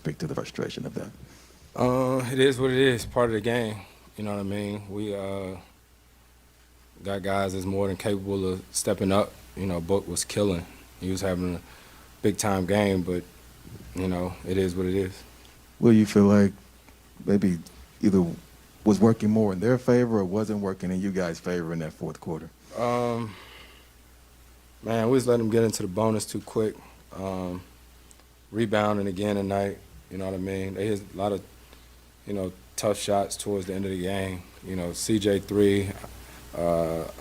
speak to the frustration of that. It is what it is, part of the game. You know what I mean? We got guys that's more than capable of stepping up. You know, Book was killing. He was having a big-time game, but, you know, it is what it is. Will you feel like maybe either was working more in their favor or wasn't working in you guys' favor in that fourth quarter? Man, we just let them get into the bonus too quick. Rebounding again tonight, you know what I mean? They hit a lot of, you know, tough shots towards the end of the game. You know, CJ3,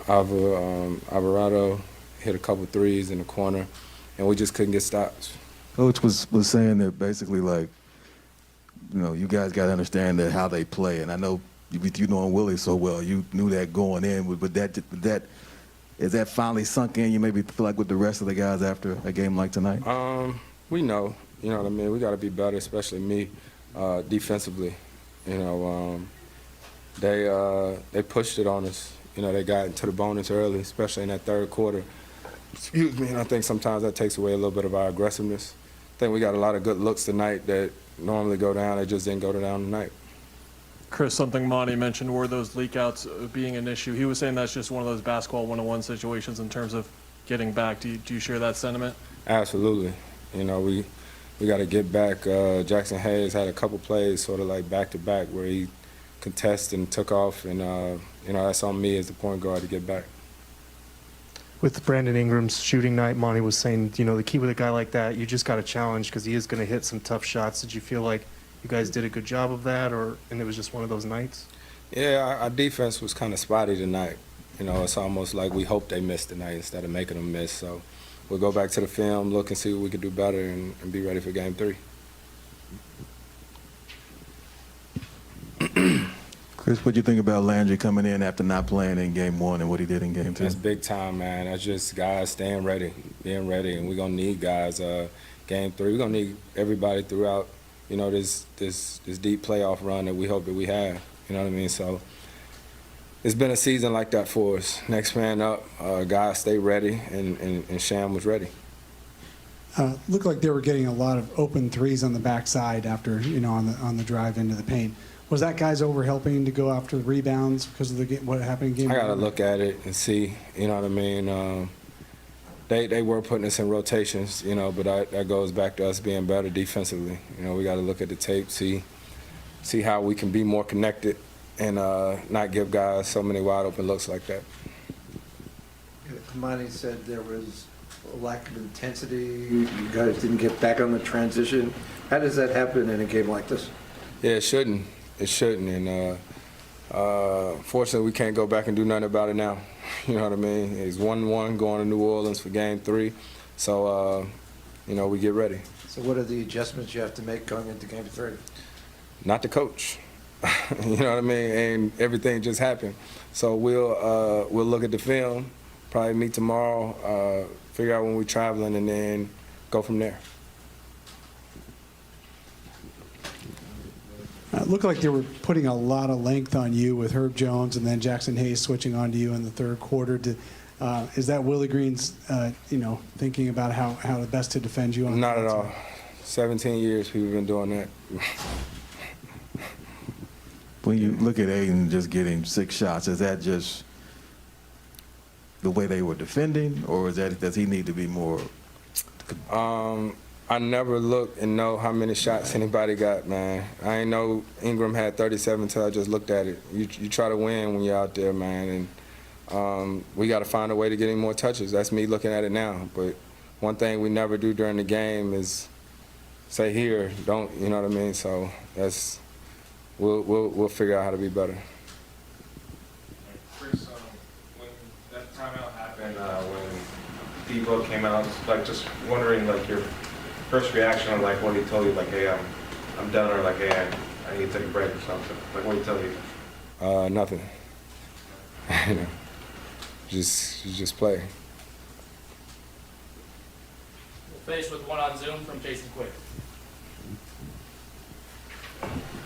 Alvarado hit a couple threes in the corner, and we just couldn't get stops. Coach was saying that basically, like, you know, you guys got to understand that how they play. And I know you knowing Willie so well, you knew that going in. But is that finally sunk in? You maybe feel like with the rest of the guys after a game like tonight? We know, you know what I mean? We got to be better, especially me, defensively. You know, they pushed it on us. You know, they got into the bonus early, especially in that third quarter. Excuse me, and I think sometimes that takes away a little bit of our aggressiveness. I think we got a lot of good looks tonight that normally go down. They just didn't go down tonight. Chris, something Monty mentioned were those leakouts being an issue. He was saying that's just one of those basketball one-on-one situations in terms of getting back. Do you share that sentiment? Absolutely. You know, we got to get back. Jackson Hayes had a couple plays sort of like back-to-back where he contested and took off, and, you know, that's on me as the point guard to get back. With Brandon Ingram's shooting night, Monty was saying, you know, the key with a guy like that, you just got to challenge because he is going to hit some tough shots. Did you feel like you guys did a good job of that, and it was just one of those nights? Yeah, our defense was kind of spotty tonight. You know, it's almost like we hoped they missed tonight instead of making them miss. So we'll go back to the film, look and see what we can do better, and be ready for Game 3. Chris, what do you think about Landry coming in after not playing in Game 1 and what he did in Game 2? That's big time, man. That's just guys staying ready, being ready, and we're going to need guys. Game 3, we're going to need everybody throughout, you know, this deep playoff run that we hope that we have. You know what I mean? So it's been a season like that for us. Next man up, guys stay ready, and Sham was ready. Looked like they were getting a lot of open threes on the backside after, you know, on the drive into the paint. Was that guys over helping to go after the rebounds because of what happened in Game 1? I got to look at it and see, you know what I mean? They were putting us in rotations, you know, but that goes back to us being better defensively. You know, we got to look at the tape, see how we can be more connected and not give guys so many wide open looks like that. Kamani said there was a lack of intensity. You guys didn't get back on the transition. How does that happen in a game like this? Yeah, it shouldn't. It shouldn't. And fortunately, we can't go back and do nothing about it now. You know what I mean? It's 1-1 going to New Orleans for Game 3. So, you know, we get ready. So what are the adjustments you have to make going into Game 3? Not the coach. You know what I mean? And everything just happened. So we'll look at the film, probably meet tomorrow, figure out when we're traveling, and then go from there. It looked like they were putting a lot of length on you with Herb Jones and then Jackson Hayes switching on to you in the third quarter. Is that Willie Green's, you know, thinking about how best to defend you? Not at all. 17 years people have been doing that. When you look at Aiden just getting 6 shots, is that just the way they were defending, or does he need to be more? I never look and know how many shots anybody got, man. I ain't know Ingram had 37 until I just looked at it. You try to win when you're out there, man, and we got to find a way to get him more touches. That's me looking at it now. But one thing we never do during the game is say here, don't, you know what I mean? So that's we'll figure out how to be better. Chris, when that timeout happened, when Debo came out, like just wondering, like your first reaction on like what he told you, like, hey, I'm done, or like, hey, I need to take a break or something. Like, what did he tell you? Nothing. You know, just play. We'll finish with one on Zoom from Jason Quick.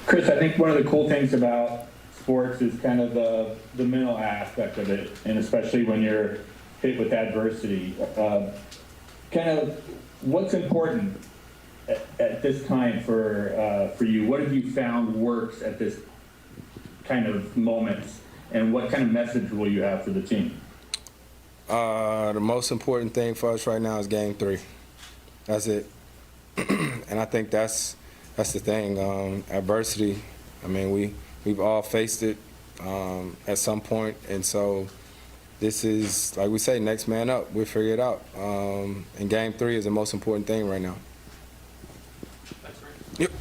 Chris, I think one of the cool things about sports is kind of the mental aspect of it, and especially when you're hit with adversity. Kind of what's important at this time for you? What have you found works at this kind of moments, and what kind of message will you have for the team? The most important thing for us right now is Game 3. That's it. And I think that's the thing. Adversity. I mean, we've all faced it at some point, and so this is, like we say, next man up. We'll figure it out. And Game 3 is the most important thing right now. Thanks, Rick. Yep.